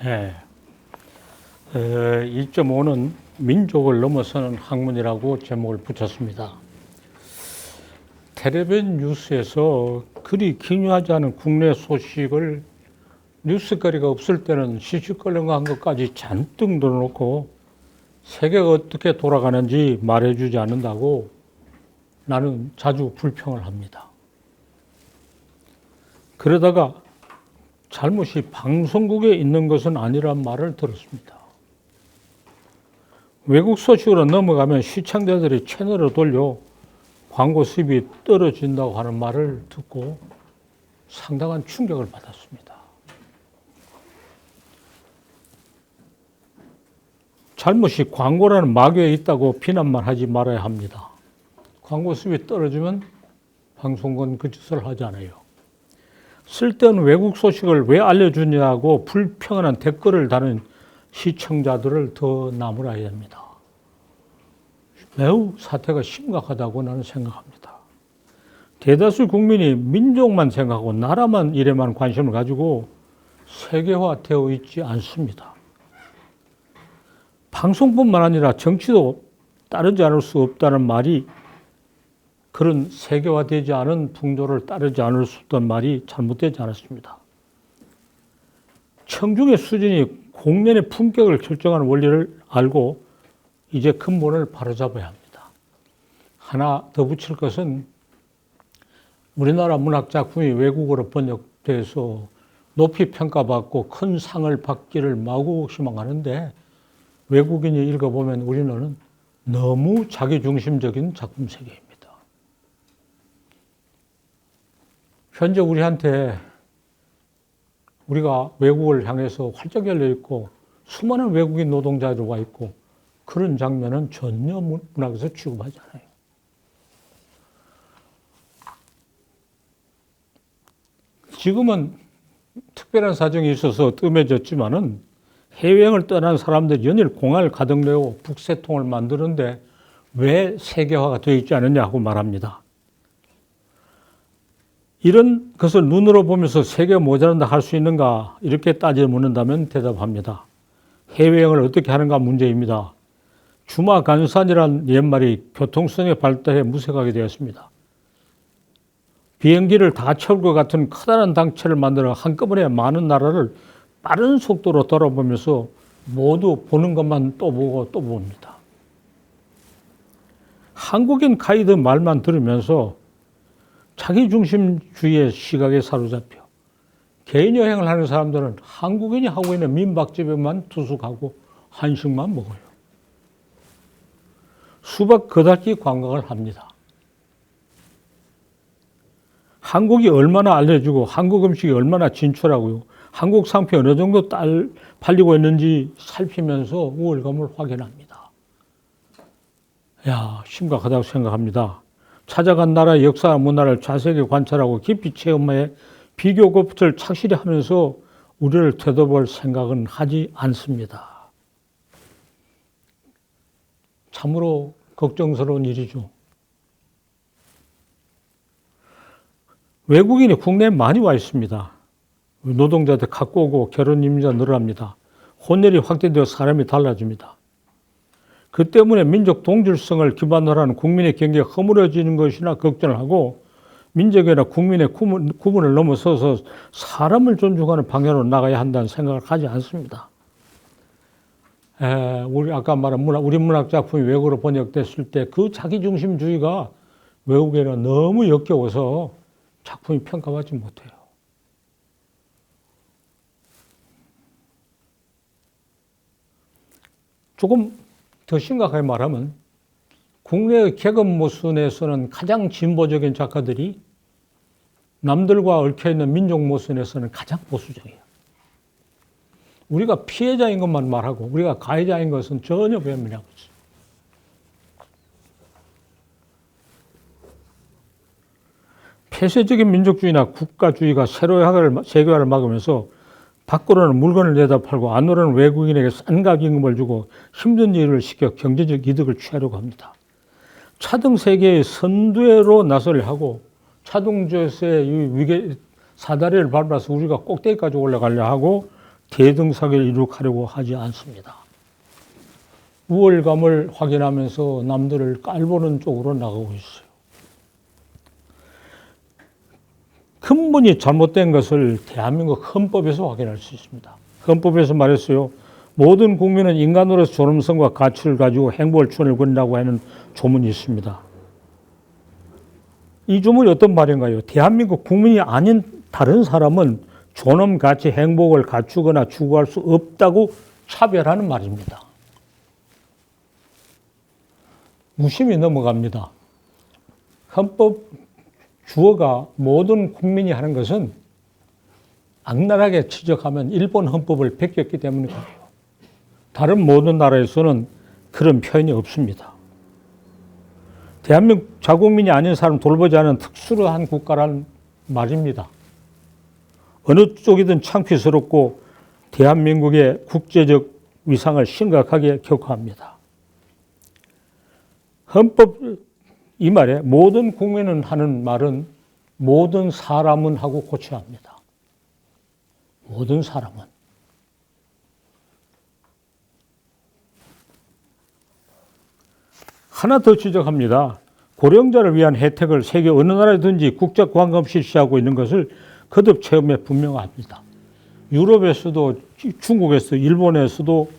네. 1.5는 민족을 넘어서는 학문이라고 제목을 붙였습니다. 텔레비전 뉴스에서 그리 기묘하지 않은 국내 소식을 뉴스거리가 없을 때는 시시껄렁한 것까지 잔뜩 넣어놓고 세계가 어떻게 돌아가는지 말해주지 않는다고 나는 자주 불평을 합니다. 그러다가 잘못이 방송국에 있는 것은 아니란 말을 들었습니다. 외국 소식으로 넘어가면 시청자들이 채널을 돌려 광고 수입이 떨어진다고 하는 말을 듣고 상당한 충격을 받았습니다. 잘못이 광고라는 마귀에 있다고 비난만 하지 말아야 합니다. 광고 수입이 떨어지면 방송국은 그 짓을 하지 않아요. 쓸데없는 외국 소식을 왜 알려주냐고 불평하는 댓글을 다는 시청자들을 더 나무라야 합니다. 매우 사태가 심각하다고 나는 생각합니다. 대다수 국민이 민족만 생각하고 나라만 일에만 관심을 가지고 세계화되어 있지 않습니다. 방송뿐만 아니라 정치도 따르지 않을 수 없다는 말이 그런 세계화되지 않은 풍조를 따르지 않을 수 없다는 말이 잘못되지 않았습니다. 청중의 수준이 공연의 품격을 결정하는 원리를 알고 이제 근본을 바로잡아야 합니다. 하나 더 붙일 것은 우리나라 문학작품이 외국어로 번역돼서 높이 평가받고 큰 상을 받기를 마구 희망하는데 외국인이 읽어보면 우리는 너무 자기중심적인 작품 세계입니다. 현재 우리한테 우리가 외국을 향해서 활짝 열려 있고 수많은 외국인 노동자들이 와 있고 그런 장면은 전혀 문학에서 취급하지 않아요. 지금은 특별한 사정이 있어서 뜸해졌지만은 해외여행을 떠난 사람들이 연일 공항을 가득 메워 북새통을 만드는데 왜 세계화가 되어 있지 않느냐고 말합니다. 이런 것을 눈으로 보면서 세계가 모자란다 할 수 있는가 이렇게 따져 묻는다면 대답합니다. 해외여행을 어떻게 하는가 문제입니다. 주마간산이라는 옛말이 교통수단이 발달해 무색하게 되었습니다. 비행기를 다 채울 것 같은 커다란 당체를 만들어 한꺼번에 많은 나라를 빠른 속도로 돌아보면서 모두 보는 것만 또 보고 또 봅니다. 한국인 가이드 말만 들으면서 자기중심주의의 시각에 사로잡혀 개인 여행을 하는 사람들은 한국인이 하고 있는 민박집에만 투숙하고 한식만 먹어요. 수박 거달기 관광을 합니다. 한국이 얼마나 알려지고 한국 음식이 얼마나 진출하고요. 한국 상품이 어느 정도 팔리고 있는지 살피면서 우월감을 확인합니다. 심각하다고 생각합니다. 찾아간 나라의 역사와 문화를 자세하게 관찰하고 깊이 체험해 비교 고프를 착실히 하면서 우리를 되돌아볼 생각은 하지 않습니다. 참으로 걱정스러운 일이죠. 외국인이 국내에 많이 와 있습니다. 노동자들 갖고 오고 결혼 임자 늘어납니다. 혼혈이 확대되어 사람이 달라집니다. 그 때문에 민족 동질성을 기반으로 하는 국민의 경계가 허물어지는 것이나 걱정을 하고 민족이나 국민의 구분을 넘어서서 사람을 존중하는 방향으로 나가야 한다는 생각을 하지 않습니다. 우리 아까 말한 우리 문학 작품이 외국어로 번역됐을 때 그 자기중심주의가 외국에는 너무 역겨워서 작품이 평가받지 못해요. 조금 더 심각하게 말하면 국내의 계급 모순에서는 가장 진보적인 작가들이 남들과 얽혀있는 민족 모순에서는 가장 보수적이에요. 우리가 피해자인 것만 말하고 우리가 가해자인 것은 전혀 외면하고 있어요. 폐쇄적인 민족주의나 국가주의가 세계화를 막으면서 밖으로는 물건을 내다 팔고 안으로는 외국인에게 싼 가격임을 주고 힘든 일을 시켜 경제적 이득을 취하려고 합니다. 차등 세계의 선두로 나서려 하고 차등주에서의 사다리를 밟아서 우리가 꼭대기까지 올라가려 하고 대등사를 이룩하려고 하지 않습니다. 우월감을 확인하면서 남들을 깔보는 쪽으로 나가고 있어요. 근본이 잘못된 것을 대한민국 헌법에서 확인할 수 있습니다. 헌법에서 말했어요. 모든 국민은 인간으로서 존엄성과 가치를 가지고 행복을 추구한다고 하는 조문이 있습니다. 이 조문이 어떤 말인가요? 대한민국 국민이 아닌 다른 사람은 존엄, 가치, 행복을 갖추거나 추구할 수 없다고 차별하는 말입니다. 무심히 넘어갑니다. 헌법 주어가 모든 국민이 하는 것은 악랄하게 지적하면 일본 헌법을 베꼈기 때문이에요. 다른 모든 나라에서는 그런 표현이 없습니다. 대한민국 자국민이 아닌 사람 돌보지 않은 특수한 국가란 말입니다. 어느 쪽이든 창피스럽고 대한민국의 국제적 위상을 심각하게 격하합니다. 헌법 이 말에 모든 국민은 하는 말은 모든 사람은 하고 고쳐야 합니다. 모든 사람은. 하나 더 지적합니다. 고령자를 위한 혜택을 세계 어느 나라든지 국제관광 실시하고 있는 것을 거듭 체험해 분명합니다. 유럽에서도 중국에서 일본에서도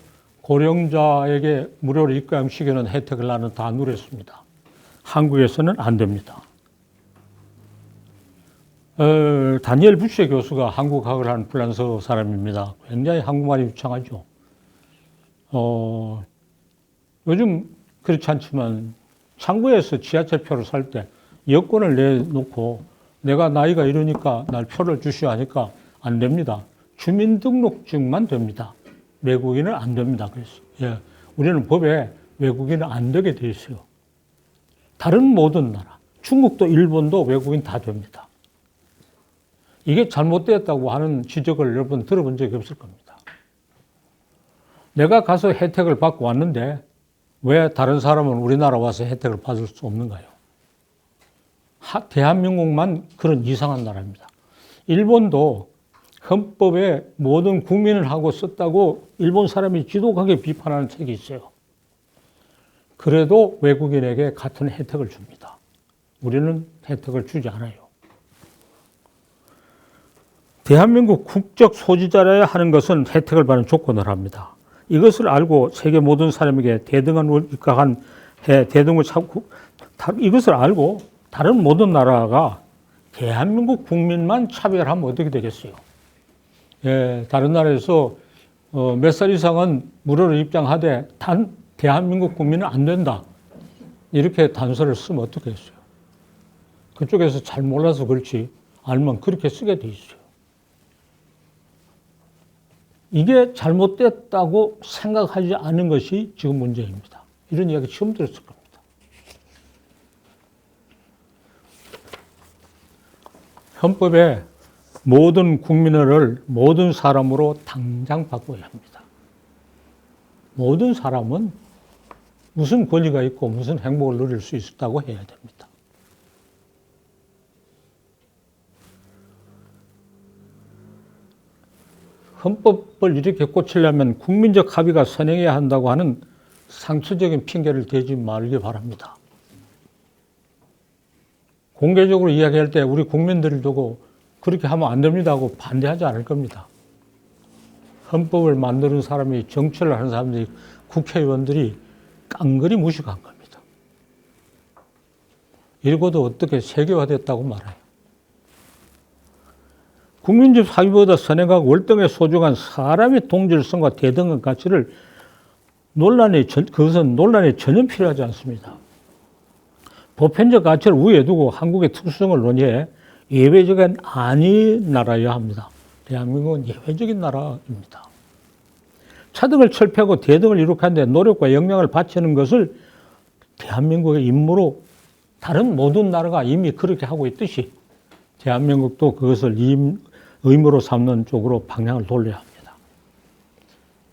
고령자에게 무료로 입장시키는 혜택을 나는 다 누렸습니다. 한국에서는 안 됩니다. 다니엘 부쉐 교수가 한국학을 한 프랑스 사람입니다. 굉장히 한국말이 유창하죠. 요즘 그렇지 않지만 창구에서 지하철표를 살 때 여권을 내놓고 내가 나이가 이러니까 날 표를 주시오 하니까 안 됩니다. 주민등록증만 됩니다. 외국인은 안 됩니다. 그래서 예, 우리는 법에 외국인은 안 되게 돼 있어요. 다른 모든 나라, 중국도 일본도 외국인 다 됩니다. 이게 잘못되었다고 하는 지적을 여러분 들어본 적이 없을 겁니다. 내가 가서 혜택을 받고 왔는데 왜 다른 사람은 우리나라 와서 혜택을 받을 수 없는가요? 대한민국만 그런 이상한 나라입니다. 일본도 헌법에 모든 국민을 하고 썼다고 일본 사람이 지독하게 비판하는 책이 있어요. 그래도 외국인에게 같은 혜택을 줍니다. 우리는 혜택을 주지 않아요. 대한민국 국적 소지자라야 하는 것은 혜택을 받는 조건을 합니다. 이것을 알고 세계 모든 사람에게 대등한 입각한 대등을 찾고 이것을 알고 다른 모든 나라가 대한민국 국민만 차별하면 어떻게 되겠어요? 예, 다른 나라에서 몇 살 이상은 무료로 입장하되 단 대한민국 국민은 안 된다. 이렇게 단서를 쓰면 어떻게 했어요? 그쪽에서 잘 몰라서 그렇지 알면 그렇게 쓰게 돼 있어요. 이게 잘못됐다고 생각하지 않은 것이 지금 문제입니다. 이런 이야기 처음 들었을 겁니다. 헌법에 모든 국민을 모든 사람으로 당장 바꿔야 합니다. 모든 사람은 무슨 권리가 있고 무슨 행복을 누릴 수 있다고 해야 됩니다. 헌법을 이렇게 고치려면 국민적 합의가 선행해야 한다고 하는 상투적인 핑계를 대지 말기 바랍니다. 공개적으로 이야기할 때 우리 국민들을 두고 그렇게 하면 안 됩니다 하고 반대하지 않을 겁니다. 헌법을 만드는 사람이 정치를 하는 사람들이 국회의원들이 깡그리 무식한 겁니다. 이러고도 어떻게 세계화됐다고 말해요. 국민적 합의보다 선행하고 월등히 소중한 사람의 동질성과 대등한 가치를 그것은 논란에 전혀 필요하지 않습니다. 보편적 가치를 우위에 두고 한국의 특수성을 논의해 예외적인 아닌 나라여야 합니다. 대한민국은 예외적인 나라입니다. 차등을 철폐하고 대등을 이룩하는 데 노력과 역량을 바치는 것을 대한민국의 임무로 다른 모든 나라가 이미 그렇게 하고 있듯이 대한민국도 그것을 의무로 삼는 쪽으로 방향을 돌려야 합니다.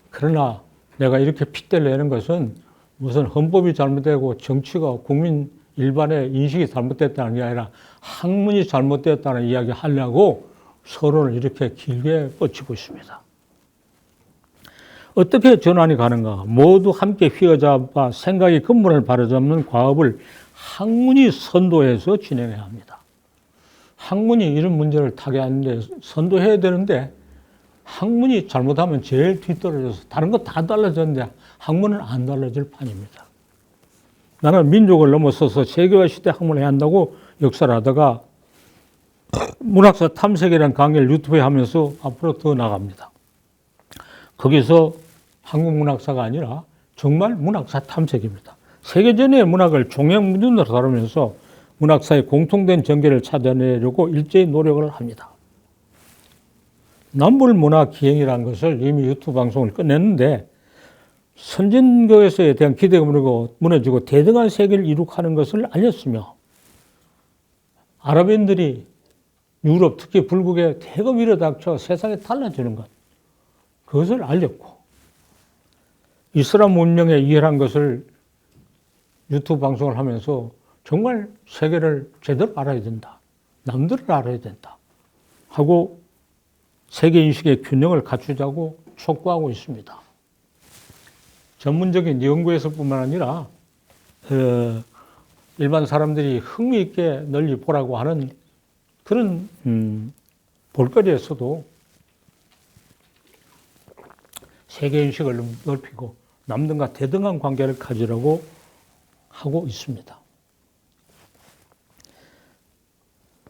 그러나 내가 이렇게 핏대를 내는 것은 무슨 헌법이 잘못되고 정치가 국민 일반의 인식이 잘못됐다는 게 아니라 학문이 잘못됐다는 이야기 하려고 서론을 이렇게 길게 뻗치고 있습니다. 어떻게 전환이 가는가? 모두 함께 휘어잡아 생각의 근본을 바로잡는 과업을 학문이 선도해서 진행해야 합니다. 학문이 이런 문제를 타개하는데 선도해야 되는데 학문이 잘못하면 제일 뒤떨어져서 다른 거 다 달라졌는데 학문은 안 달라질 판입니다. 나는 민족을 넘어서서 세계화 시대 학문을 해야 한다고 역사를 하다가 문학사 탐색이라는 강의를 유튜브에 하면서 앞으로 더 나갑니다. 거기서 한국 문학사가 아니라 정말 문학사 탐색입니다. 세계전의 문학을 종횡무진으로 다루면서 문학사의 공통된 전개를 찾아내려고 일제히 노력을 합니다. 남불문화기행이라는 것을 이미 유튜브 방송을 끝냈는데 선진국에서에 대한 기대가 무너지고 대등한 세계를 이룩하는 것을 알렸으며 아랍인들이 유럽 특히 불국에 대거 밀어닥쳐 세상이 달라지는 것 그것을 알렸고 이슬람 문명에 이해한 것을 유튜브 방송을 하면서 정말 세계를 제대로 알아야 된다. 남들을 알아야 된다. 하고 세계인식의 균형을 갖추자고 촉구하고 있습니다. 전문적인 연구에서뿐만 아니라 일반 사람들이 흥미있게 널리 보라고 하는 그런 볼거리에서도 세계인식을 넓히고 남들과 대등한 관계를 가지라고 하고 있습니다.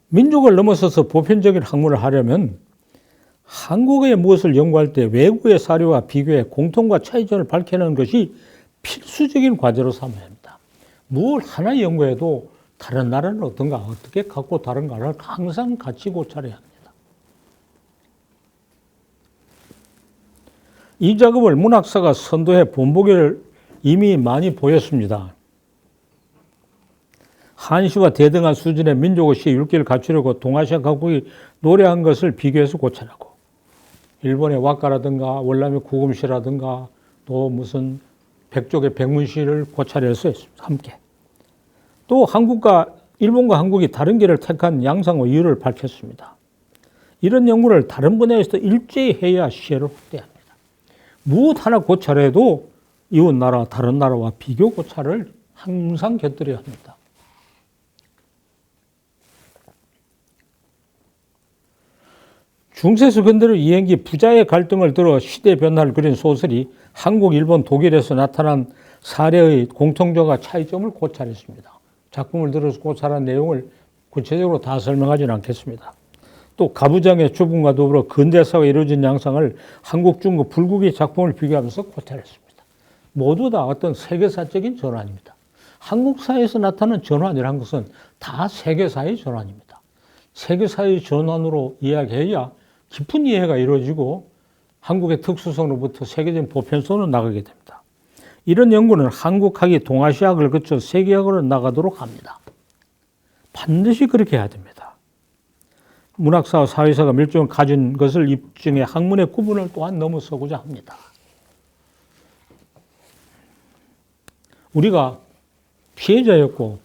민족을 넘어서서 보편적인 학문을 하려면 한국의 무엇을 연구할 때 외국의 사료와 비교해 공통과 차이점을 밝혀내는 것이 필수적인 과제로 삼아야 합니다. 뭘 하나 연구해도 다른 나라는 어떤가, 어떻게 갖고 다른가를 항상 같이 고찰해야 합니다. 이 작업을 문학사가 선도해 본보기를 이미 많이 보였습니다. 한시와 대등한 수준의 민족의식의 율기를 갖추려고 동아시아 각국이 노력한 것을 비교해서 고찰하고 일본의 와카라든가 월남의 구금시라든가 또 무슨 백족의 백문시를 고찰해서 했습니다. 함께. 또 한국과 일본과 한국이 다른 길을 택한 양상의 이유를 밝혔습니다. 이런 연구를 다른 분야에서도 일제히 해야 시야를 확대합니다. 무엇 하나 고찰해도 이웃 나라, 다른 나라와 비교 고찰을 항상 곁들여야 합니다. 중세에서 근대로 이행기 부자의 갈등을 들어 시대 변화를 그린 소설이 한국, 일본, 독일에서 나타난 사례의 공통점과 차이점을 고찰했습니다. 작품을 들어서 고찰한 내용을 구체적으로 다 설명하지는 않겠습니다. 또 가부장의 주분과 더불어 근대사가 이루어진 양상을 한국, 중국, 불국의 작품을 비교하면서 고찰했습니다. 모두 다 어떤 세계사적인 전환입니다. 한국사에서 나타나는 전환이라는 것은 다 세계사의 전환입니다. 세계사의 전환으로 이야기해야 깊은 이해가 이루어지고 한국의 특수성으로부터 세계적인 보편성으로 나가게 됩니다. 이런 연구는 한국학이 동아시아학을 거쳐 세계학으로 나가도록 합니다. 반드시 그렇게 해야 됩니다. 문학사와 사회사가 밀접을 가진 것을 입증해 학문의 구분을 또한 넘어서고자 합니다. 우리가 피해자였고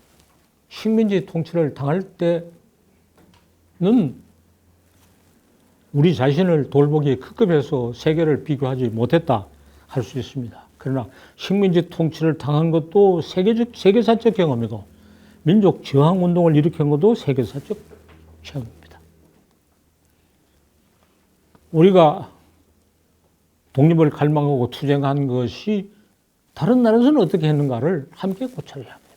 식민지 통치를 당할 때는 우리 자신을 돌보기에 급급해서 세계를 비교하지 못했다 할 수 있습니다. 그러나 식민지 통치를 당한 것도 세계사적 경험이고 민족 저항운동을 일으킨 것도 세계사적 체험입니다. 우리가 독립을 갈망하고 투쟁한 것이 다른 나라에서는 어떻게 했는가를 함께 고찰해야 합니다.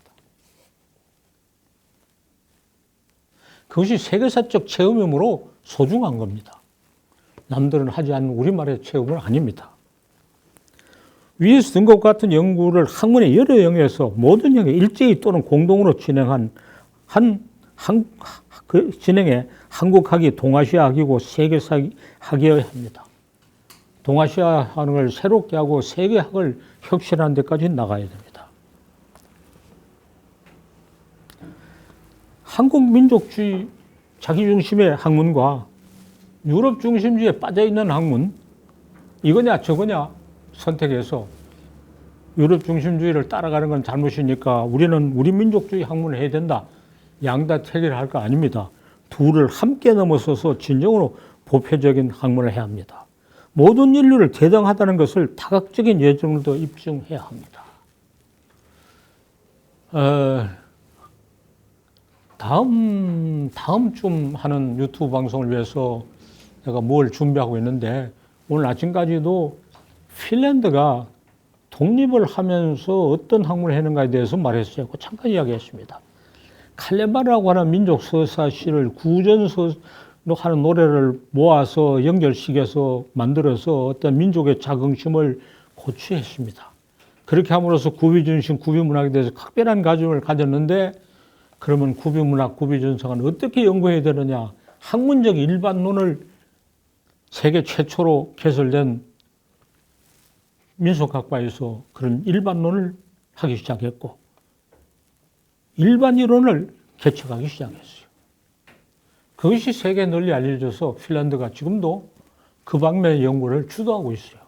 그것이 세계사적 체험이므로 소중한 겁니다. 남들은 하지 않는 우리말의 체험은 아닙니다. 위에서 든 것 같은 연구를 학문의 여러 영역에서 모든 영역에 일제히 또는 공동으로 진행해 한국학이 동아시아학이고 세계사학이어야 합니다. 동아시아학을 새롭게 하고 세계학을 혁신하는 데까지 나가야 됩니다. 한국 민족주의 자기중심의 학문과 유럽 중심주의에 빠져있는 학문, 이거냐 저거냐 선택해서 유럽 중심주의를 따라가는 건 잘못이니까 우리는 우리 민족주의 학문을 해야 된다. 양다 택일 할 거 아닙니다. 둘을 함께 넘어서서 진정으로 보편적인 학문을 해야 합니다. 모든 인류를 대등하다는 것을 다각적인 예증으로도 입증해야 합니다. 다음 쯤 하는 유튜브 방송을 위해서 내가 뭘 준비하고 있는데 오늘 아침까지도 핀란드가 독립을 하면서 어떤 학문을 했는가에 대해서 말했어요. 잠깐 이야기했습니다. 칼레마라고 하는 민족 서사시를 구전서로 하는 노래를 모아서 연결시켜서 만들어서 어떤 민족의 자긍심을 고취했습니다. 그렇게 함으로써 구비준신, 구비문학에 대해서 각별한 가짐을 가졌는데 그러면 구비문학, 구비전성은 어떻게 연구해야 되느냐. 학문적 일반론을 세계 최초로 개설된 민속학파에서 그런 일반론을 하기 시작했고 일반 이론을 개척하기 시작했어요. 그것이 세계에 널리 알려져서 핀란드가 지금도 그 방면의 연구를 주도하고 있어요.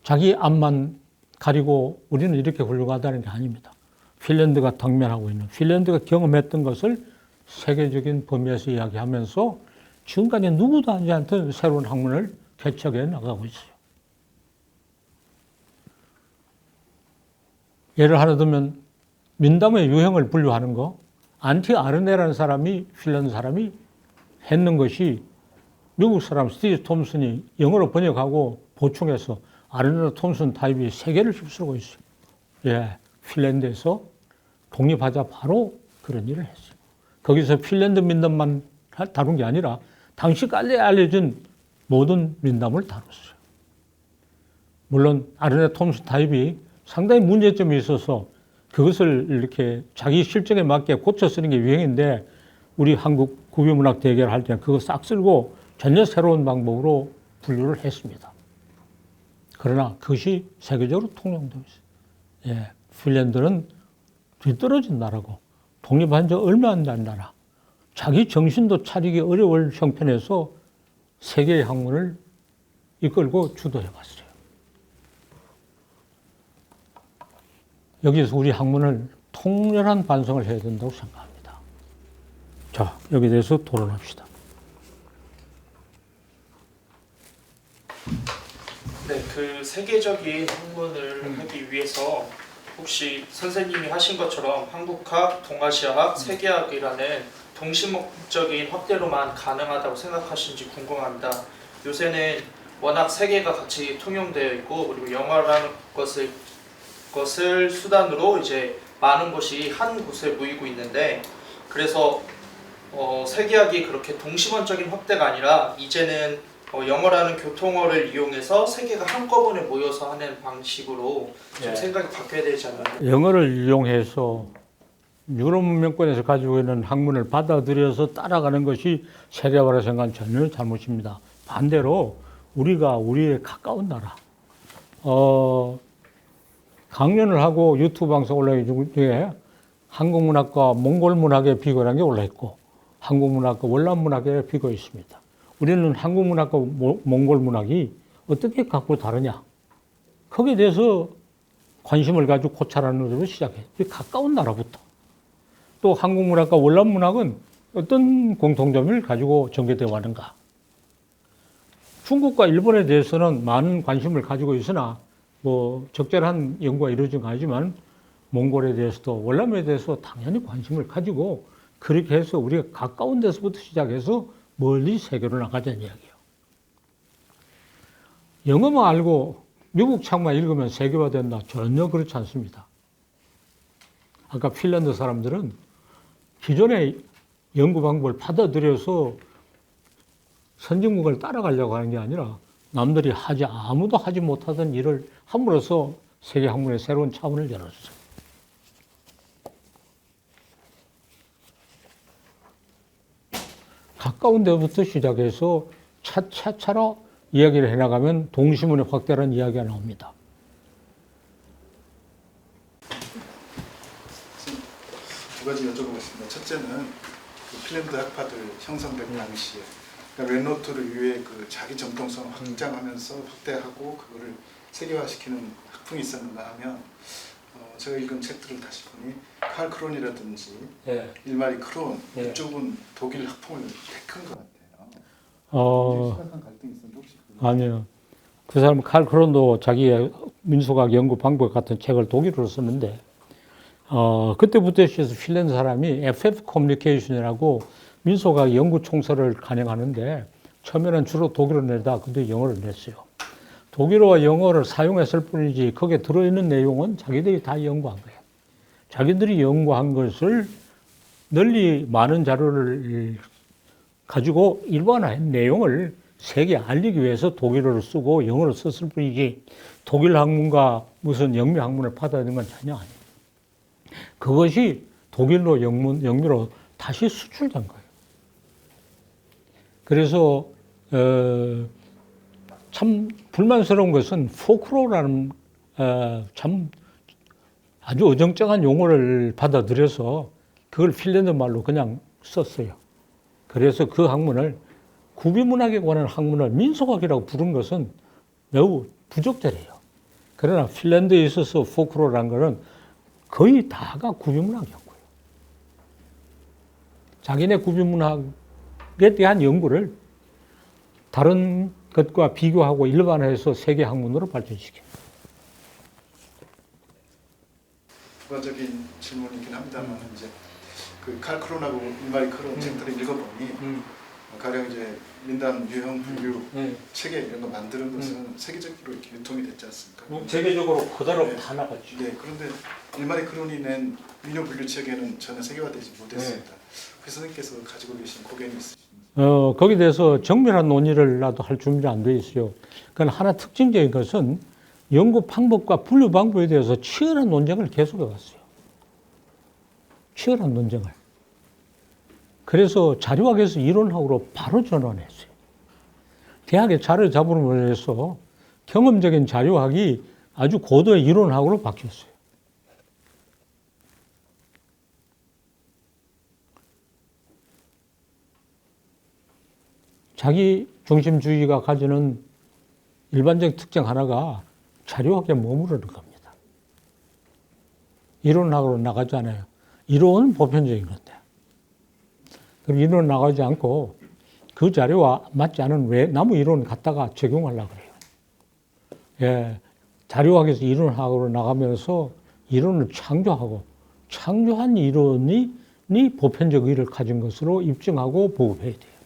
자기 앞만 가리고 우리는 이렇게 훌륭하다는 게 아닙니다. 핀란드가 당면하고 있는, 핀란드가 경험했던 것을 세계적인 범위에서 이야기하면서 지금까지 누구도 하지 않던 새로운 학문을 개척해 나가고 있어요. 예를 하나 들면 민담의 유형을 분류하는 거, 안티 아르네라는 사람이 핀란드 사람이 했는 것이 미국 사람 스티브 톰슨이 영어로 번역하고 보충해서 아르네 톰슨 타입이 세계를 휩쓸고 있어요. 예, 핀란드에서 독립하자 바로 그런 일을 했어요. 거기서 핀란드 민담만 다룬 게 아니라 당시까지 알려진 모든 민담을 다뤘어요. 물론 아르네 톰슨 타입이 상당히 문제점이 있어서 그것을 이렇게 자기 실정에 맞게 고쳐 쓰는 게 유행인데 우리 한국 구비문학 대결 할 때 그거 싹 쓸고 전혀 새로운 방법으로 분류를 했습니다. 그러나 그것이 세계적으로 통용되고 있어요. 예, 핀란드는 뒤떨어진 나라고 독립한 지 얼마 안 된 나라. 자기 정신도 차리기 어려울 형편에서 세계의 학문을 이끌고 주도해 왔어요. 여기서 우리 학문을 통렬한 반성을 해야 된다고 생각합니다. 자, 여기에 대해서 토론합시다. 네, 그 세계적인 학문을 하기 위해서 혹시 선생님이 하신 것처럼 한국학, 동아시아학, 세계학이라는 동시목적인 확대로만 가능하다고 생각하시는지 궁금합니다. 요새는 워낙 세계가 같이 통용되어 있고 그리고 영어라는 것을 수단으로 이제 많은 것이 한 곳에 모이고 있는데 그래서 세계학이 그렇게 동시원적인 확대가 아니라 이제는 영어라는 교통어를 이용해서 세계가 한꺼번에 모여서 하는 방식으로 좀 생각이 바뀌어야 되지 않나요? 영어를 이용해서 유럽 문명권에서 가지고 있는 학문을 받아들여서 따라가는 것이 세계화라 생각은 전혀 잘못입니다. 반대로 우리가 우리의 가까운 나라, 강연을 하고 유튜브 방송 올라온 중에 한국 문학과 몽골 문학의 비교라는 게 올라있고 한국 문학과 월남 문학의 비교 있습니다. 우리는 한국 문학과 몽골 문학이 어떻게 갖고 다르냐. 거기에 대해서 관심을 가지고 고찰하는 것으로 시작해. 가까운 나라부터. 또 한국 문학과 월남 문학은 어떤 공통점을 가지고 전개되어 왔는가. 중국과 일본에 대해서는 많은 관심을 가지고 있으나 뭐 적절한 연구가 이루어진 건 아니지만 몽골에 대해서도 월남에 대해서 당연히 관심을 가지고 그렇게 해서 우리가 가까운 데서부터 시작해서 멀리 세계로 나가자는 이야기예요. 영어만 알고 미국 책만 읽으면 세계화 된다. 전혀 그렇지 않습니다. 아까 핀란드 사람들은 기존의 연구 방법을 받아들여서 선진국을 따라가려고 하는 게 아니라 남들이 아무도 하지 못하던 일을 함으로써 세계 학문의 새로운 차원을 열었어요. 가까운 데부터 시작해서 차차차로 이야기를 해나가면 동시문의 확대라는 이야기가 나옵니다. 두 가지 여쭤보겠습니다. 첫째는 그 핀란드 학파들 형성된 당시에 그러니까 랩노트를 위해 그 자기 정통성을 확장하면서 확대하고 그거를 세계화시키는 학풍이 있었는가 하면 제가 읽은 책들을 다시 보니 칼 크론이라든지 일마리 크론 이쪽은 독일 학풍을 택한 것 같아요. 심각한 갈등이 있었는데 혹시 아니요. 그 사람 칼 크론도 자기의 민속학 연구 방법 같은 책을 독일어로 썼는데, 그때부터 시작해서 핀란드 사람이 FF 커뮤니케이션이라고 민속학 연구 총서를 간행하는데, 처음에는 주로 독일어를 내다 근데 영어를 냈어요. 독일어와 영어를 사용했을 뿐이지 거기에 들어있는 내용은 자기들이 다 연구한 거예요. 자기들이 연구한 것을 널리 많은 자료를 가지고 일반화한 내용을 세계에 알리기 위해서 독일어를 쓰고 영어를 썼을 뿐이지 독일 학문과 무슨 영미 학문을 받아들인 건 전혀 아니에요. 그것이 독일로 영미로 다시 수출된 거예요. 그래서 참 불만스러운 것은 포크로라는 참 아주 어정쩡한 용어를 받아들여서 그걸 핀란드 말로 그냥 썼어요. 그래서 그 학문을 구비문학에 관한 학문을 민속학이라고 부른 것은 매우 부적절해요. 그러나 핀란드에 있어서 포크로라는 것은 거의 다가 구비문학이었고요. 자기네 구비문학에 대한 연구를 다른 것과 비교하고 일반화해서 세계 학문으로 발전시킵니다. 부가적인 질문이긴 합니다만 이제 그 칼 크론하고 일마리 크론 책들을 읽어보니 가령 이제 민담 유형 분류 체계 이런 거 만드는 것은 세계적으로 이렇게 유통이 됐지 않습니까? 세계적으로 그대로 네. 다 나갔죠. 네, 그런데 일마리 크론이 낸 민요 분류 체계는 전혀 세계화되지 못했습니다. 그 선생님께서 가지고 계신 고견이 있으십니까? 거기에 대해서 정밀한 논의를 나도 할 준비 안 돼 있어요. 그건 하나 특징적인 것은 연구 방법과 분류 방법에 대해서 치열한 논쟁을 계속해 왔어요. 치열한 논쟁을. 그래서 자료학에서 이론학으로 바로 전환했어요. 대학의 자료 잡음으로 해서 경험적인 자료학이 아주 고도의 이론학으로 바뀌었어요. 자기 중심주의가 가지는 일반적인 특징 하나가 자료학에 머무르는 겁니다. 이론학으로 나가지 않아요. 이론은 보편적인 건데. 그럼 이론 나가지 않고 그 자료와 맞지 않은 나무 이론을 갖다가 적용하려고 그래요. 예, 자료학에서 이론학으로 나가면서 이론을 창조하고 창조한 이론이 보편적 의의를 가진 것으로 입증하고 보급해야 돼요.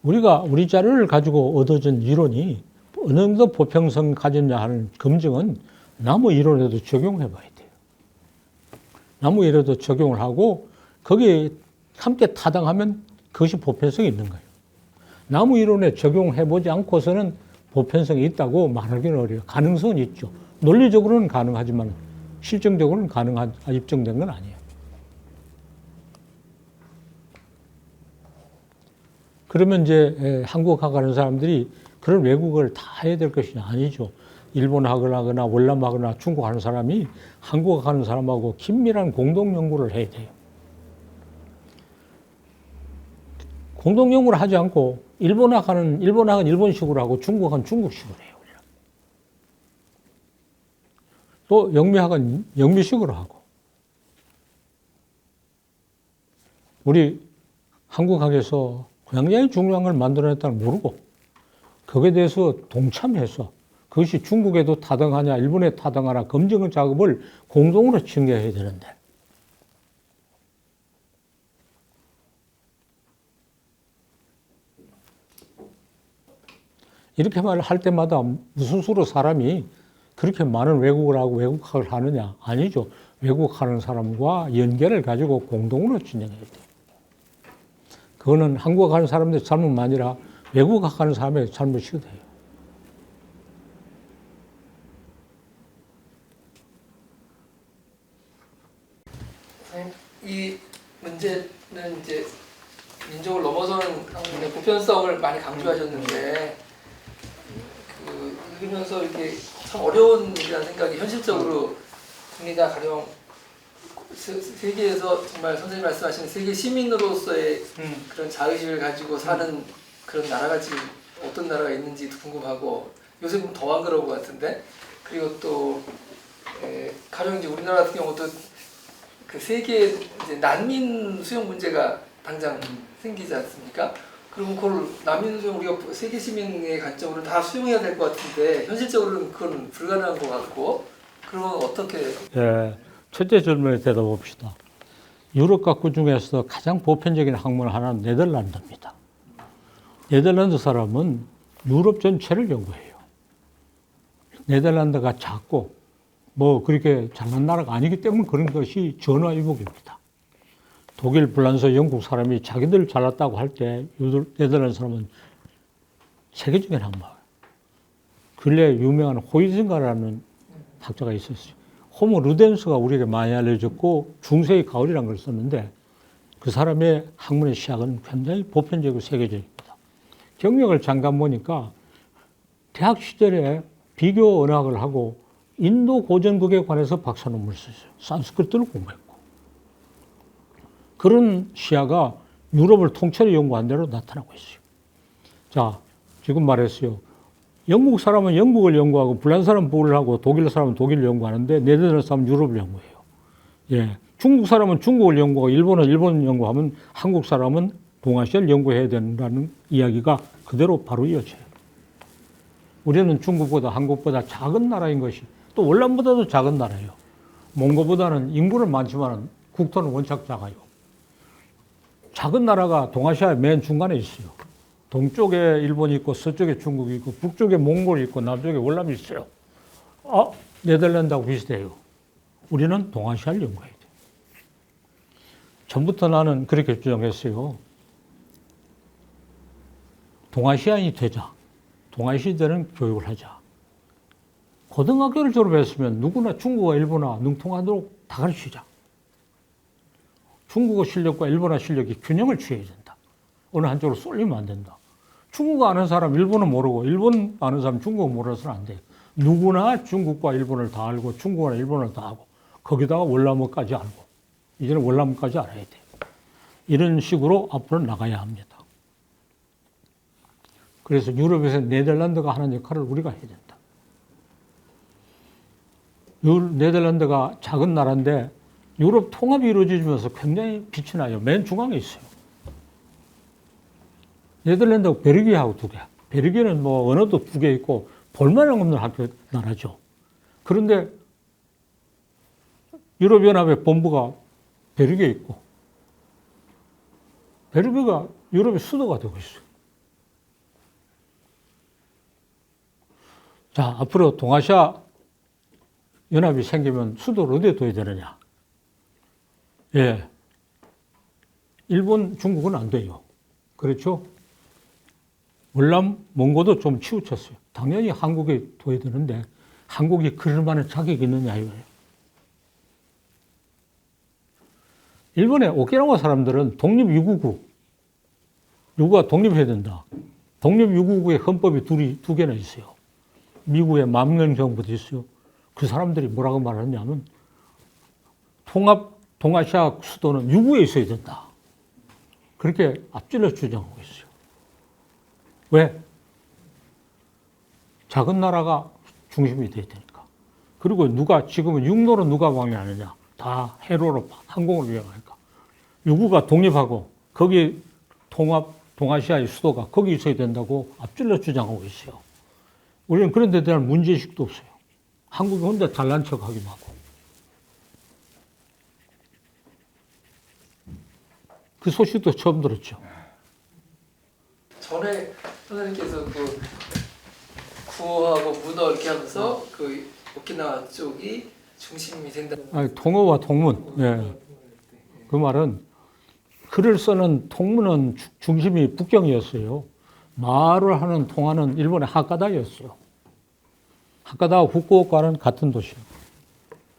우리가 우리 자료를 가지고 얻어진 이론이 어느 정도 보편성 가졌냐 하는 검증은 나무 이론에도 적용해 봐야 돼요. 나무 이론에도 적용을 하고 거기에 함께 타당하면 그것이 보편성이 있는 거예요. 나무 이론에 적용해 보지 않고서는 보편성이 있다고 말하기는 어려워요. 가능성은 있죠. 논리적으로는 가능하지만 실증적으로는 입증된 건 아니에요. 그러면 이제 한국학 하는 사람들이 그런 외국어를 다 해야 될 것이 아니죠. 일본학을 하거나 월남하거나 중국 하는 사람이 한국학 하는 사람하고 긴밀한 공동 연구를 해야 돼요. 공동 연구를 하지 않고 일본학은 일본식으로 하고 중국학은 중국식으로 해요. 또 영미학은 영미식으로 하고. 우리 한국학에서 굉장히 중요한 걸 만들어냈다는 걸 모르고 거기에 대해서 동참해서 그것이 중국에도 타당하냐 일본에 타당하냐 검증 작업을 공동으로 진행해야 되는데 이렇게 말을 할 때마다 무슨 수로 사람이 그렇게 많은 외국어를 하고 외국학을 하느냐? 아니죠. 외국하는 사람과 연계를 가지고 공동으로 진행해야 돼요. 그거는 한국어하는 사람들의 잘못만 아니라 외국어하는 사람의 잘못이기도 해요. 이 문제는 이제 민족을 넘어서는 한국의 보편성을 많이 강조하셨는데 그 읽으면서 이게 참 어려운 일이라는 생각이 현실적으로 듭니다. 가령 세계에서 정말 선생님 말씀하신 세계 시민으로서의 그런 자의식을 가지고 사는 그런 나라가 지금 어떤 나라가 있는지도 궁금하고 요새 보면 더한 그런 것 같은데 그리고 또 가령 이제 우리나라 같은 경우도 그 그 세계 이제 난민 수용 문제가 당장 생기지 않습니까? 그럼 그걸 난민 수용 우리가 세계 시민의 관점으로 다 수용해야 될 것 같은데 현실적으로는 그건 불가능한 것 같고 그러면 어떻게? 예, 첫째 질문에 대답합시다. 유럽 각국 중에서 가장 보편적인 학문 하나는 네덜란드입니다. 네덜란드 사람은 유럽 전체를 연구해요. 네덜란드가 작고 뭐 그렇게 잘난 나라가 아니기 때문에 그런 것이 전화위복입니다. 독일, 프랑스, 영국 사람이 자기들 잘났다고 할 때 네덜란드 사람은 세계적인 학문. 근래 유명한 호이징가라는 학자가 있었어요. 호모 루덴스가 우리에게 많이 알려졌고 중세의 가을이라는 걸 썼는데 그 사람의 학문의 시작은 굉장히 보편적이고 세계적입니다. 경력을 잠깐 보니까 대학 시절에 비교 언어학을 하고 인도 고전국에 관해서 박사 논문을 썼어요. 산스크리트를 공부했고. 그런 시야가 유럽을 통째로 연구한 대로 나타나고 있어요. 자, 지금 말했어요. 영국 사람은 영국을 연구하고 불란스 사람은 북을 하고 독일 사람은 독일을 연구하는데 네덜란드 사람은 유럽을 연구해요. 예. 중국 사람은 중국을 연구하고 일본은 일본을 연구하면 한국 사람은 동아시아를 연구해야 된다는 이야기가 그대로 바로 이어져요. 우리는 중국보다 한국보다 작은 나라인 것이 또 월남보다도 작은 나라예요. 몽고보다는 인구는 많지만 국토는 원착 작아요. 작은 나라가 동아시아의 맨 중간에 있어요. 동쪽에 일본이 있고 서쪽에 중국이 있고 북쪽에 몽골이 있고 남쪽에 월남이 있어요. 네덜란드하고 비슷해요. 우리는 동아시아를 연구해야 돼요. 전부터 나는 그렇게 주장했어요. 동아시아인이 되자. 동아시아인들은 교육을 하자. 고등학교를 졸업했으면 누구나 중국어, 일본어 능통하도록 다 가르치자. 중국어 실력과 일본어 실력이 균형을 취해야 된다. 어느 한쪽으로 쏠리면 안 된다. 중국어 아는 사람 일본어 모르고 일본 아는 사람 중국어 모르서는 안 돼요. 누구나 중국과 일본어를 다 알고 중국어나 일본어를 다 하고 거기다가 월남어까지 알고 이제는 월남어까지 알아야 돼요. 이런 식으로 앞으로 나가야 합니다. 그래서 유럽에서 네덜란드가 하는 역할을 우리가 해야 된다. 네덜란드가 작은 나라인데 유럽 통합이 이루어지면서 굉장히 빛이 나요. 맨 중앙에 있어요. 네덜란드하고 벨기에하고 두 개. 벨기에는 뭐 언어도 두 개 있고 볼만한 없는 학교 나라죠. 그런데 유럽연합의 본부가 벨기에에 있고 벨기에가 유럽의 수도가 되고 있어요. 자, 앞으로 동아시아 연합이 생기면 수도를 어디에 둬야 되느냐? 예. 일본, 중국은 안 돼요. 그렇죠? 월남, 몽고도 좀 치우쳤어요. 당연히 한국에 둬야 되는데 한국이 그럴 만한 자격이 있느냐 이거예요. 일본의 오키나와 사람들은 독립유구국, 유구가 독립해야 된다. 독립유구국의 헌법이 두 개나 있어요. 미국의 망명정부도 있어요. 그 사람들이 뭐라고 말하냐면 통합 동아시아 수도는 유구에 있어야 된다. 그렇게 앞질러 주장하고 있어요. 왜? 작은 나라가 중심이 돼야 되니까. 그리고 지금은 육로로 누가 방해하느냐? 다 해로로 항공을 이용하니까. 유구가 독립하고 거기 동아시아의 수도가 거기 있어야 된다고 앞질러 주장하고 있어요. 우리는 그런 데 대한 문제의식도 없어요. 한국이 혼자 잘난 척 하기도 하고. 그 소식도 처음 들었죠. 전에 선생님께서 그 구호하고 문어 이렇게 하면서 그 오키나와 쪽이 중심이 된다. 아니, 통어와 통문. 예. 그 말은 글을 쓰는 통문은 중심이 북경이었어요. 말을 하는 통화는 일본의 하카다였어요. 하카다와 후쿠오카는 같은 도시예요.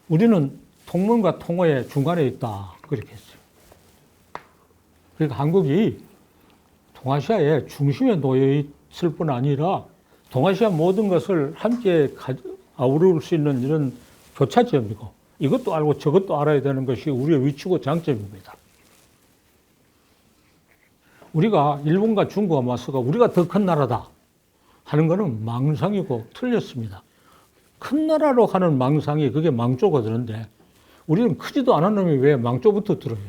우리는 통문과 통어의 중간에 있다. 그렇게 했어요. 그러니까 한국이 동아시아의 중심에 놓여 있을 뿐 아니라 동아시아 모든 것을 함께 아우를 수 있는 이런 교차점이고 이것도 알고 저것도 알아야 되는 것이 우리의 위치고 장점입니다. 우리가 일본과 중국과 맞서가 우리가 더 큰 나라다 하는 것은 망상이고 틀렸습니다. 큰 나라로 하는 망상이 그게 망조가 되는데 우리는 크지도 않은 놈이 왜 망조부터 들어요?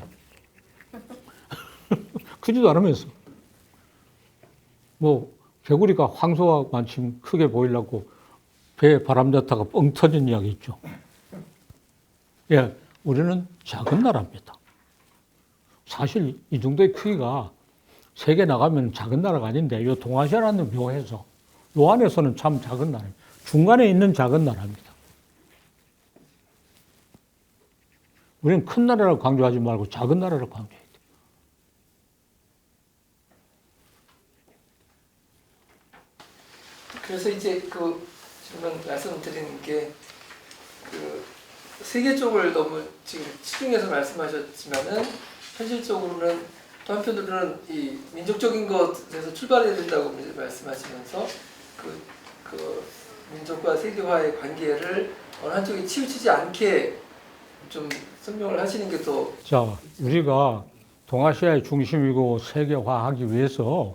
크지도 않으면서. 뭐 개구리가 황소와 마침 크게 보이려고 배에 바람 잤다가 뻥 터진 이야기 있죠. 예, 우리는 작은 나라입니다. 사실 이 정도의 크기가 세계 나가면 작은 나라가 아닌데 이 동아시아라는 묘해서 요 안에서는 참 작은 나라입니다. 중간에 있는 작은 나라입니다. 우리는 큰 나라를 강조하지 말고 작은 나라를 강조해야 돼요. 그래서 이제 그 지금 말씀드리는 게 그 세계 쪽을 너무 지금 치중해서 말씀하셨지만은 현실적으로는 또 한편으로는 이 민족적인 것에서 출발해야 된다고 이제 말씀하시면서 그 민족과 세계화의 관계를 어느 한쪽에 치우치지 않게 좀 설명을 하시는 게 더. 자, 우리가 동아시아의 중심이고 세계화하기 위해서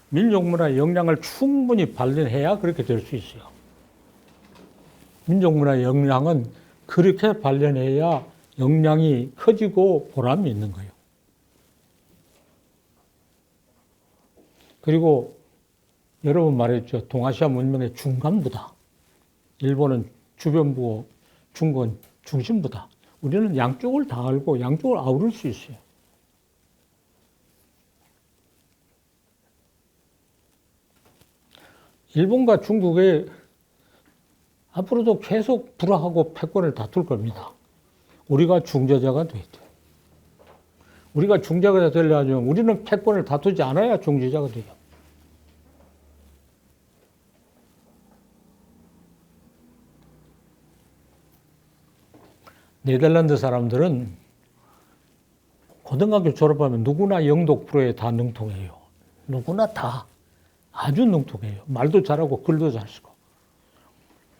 민족문화의 역량을 충분히 발휘해야 그렇게 될 수 있어요. 민족문화의 역량은 그렇게 발휘해야 역량이 커지고 보람이 있는 거예요. 그리고 여러 번 말했죠. 동아시아 문명의 중간부다. 일본은 주변부고 중국은 중심부다. 우리는 양쪽을 다 알고 양쪽을 아우를 수 있어요. 일본과 중국에 앞으로도 계속 불화하고 패권을 다툴 겁니다. 우리가 중재자가 돼야 돼요. 우리가 중재자가 되려면 우리는 패권을 다투지 않아야 중재자가 돼요. 네덜란드 사람들은 고등학교 졸업하면 누구나 영독 불어에 다 능통해요. 누구나 다 아주 능통해요. 말도 잘하고 글도 잘 쓰고.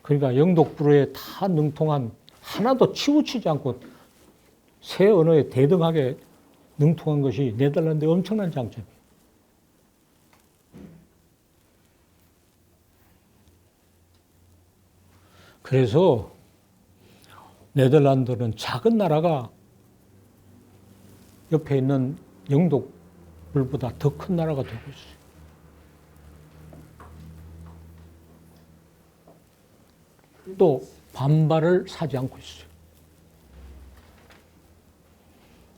그러니까 영독 불어에 다 능통한 하나도 치우치지 않고 새 언어에 대등하게 능통한 것이 네덜란드의 엄청난 장점이에요. 그래서 네덜란드는 작은 나라가 옆에 있는 영독불보다 더 큰 나라가 되고 있어요. 또 반발을 사지 않고 있어요.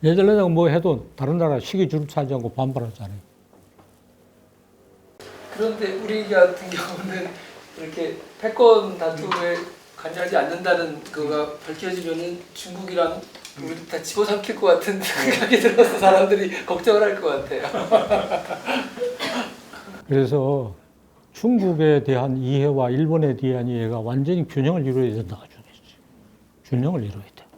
네덜란드가 뭐 해도 다른 나라 시기 줄을 차지 않고 반발하잖아요. 그런데 우리 같은 경우는 이렇게 패권 다툼에 관여하지 않는다는 거가 밝혀지면은 중국이랑 우리 다 집어삼킬 것 같은 생각이 들어서 사람들이 걱정을 할 것 같아요. 그래서 중국에 대한 이해와 일본에 대한 이해가 완전히 균형을 이루어야 된다고 주겠어요. 균형을 이루어야 돼요.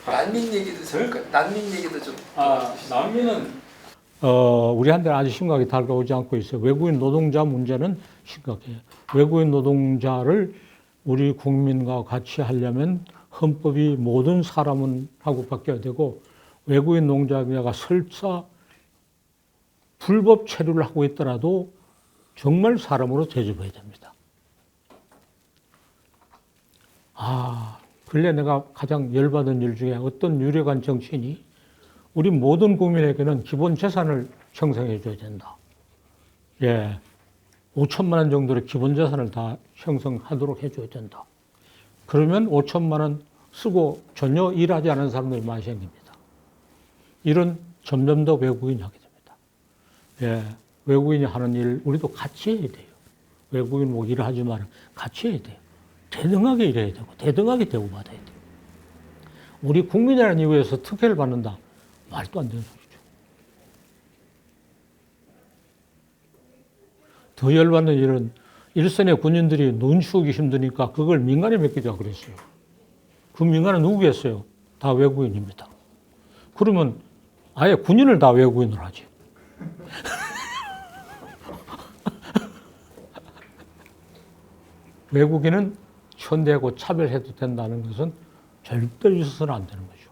난민 얘기도 잠깐, 난민 얘기도 좀. 난민은 우리한테는 아주 심각하게 다가오지 않고 있어요. 외국인 노동자 문제는 심각해요. 외국인 노동자를 우리 국민과 같이 하려면 헌법이 모든 사람은 하고 바뀌어야 되고 외국인 노동자가 설사 불법 체류를 하고 있더라도 정말 사람으로 대접해야 됩니다. 근래 내가 가장 열받은 일 중에 어떤 유력한 정치인이 우리 모든 국민에게는 기본 재산을 형성해 줘야 된다. 예. 5천만 원 정도의 기본 재산을 다 형성하도록 해줘야 된다. 그러면 5천만 원 쓰고 전혀 일하지 않은 사람들이 많이 생깁니다. 이런 점점 더 외국인이 하게 됩니다. 예. 외국인이 하는 일 우리도 같이 해야 돼요. 외국인 뭐 일을 하지만 같이 해야 돼요. 대등하게 일해야 되고 대등하게 대우받아야 돼요. 우리 국민이라는 이유에서 특혜를 받는다. 말도 안 되는 소리죠. 더 열받는 일은 일선의 군인들이 눈 치우기 힘드니까 그걸 민간에 맡기자고 그랬어요. 그 민간은 누구겠어요? 다 외국인입니다. 그러면 아예 군인을 다 외국인으로 하지. 외국인은 천대하고 차별해도 된다는 것은 절대 있어서는 안 되는 거죠.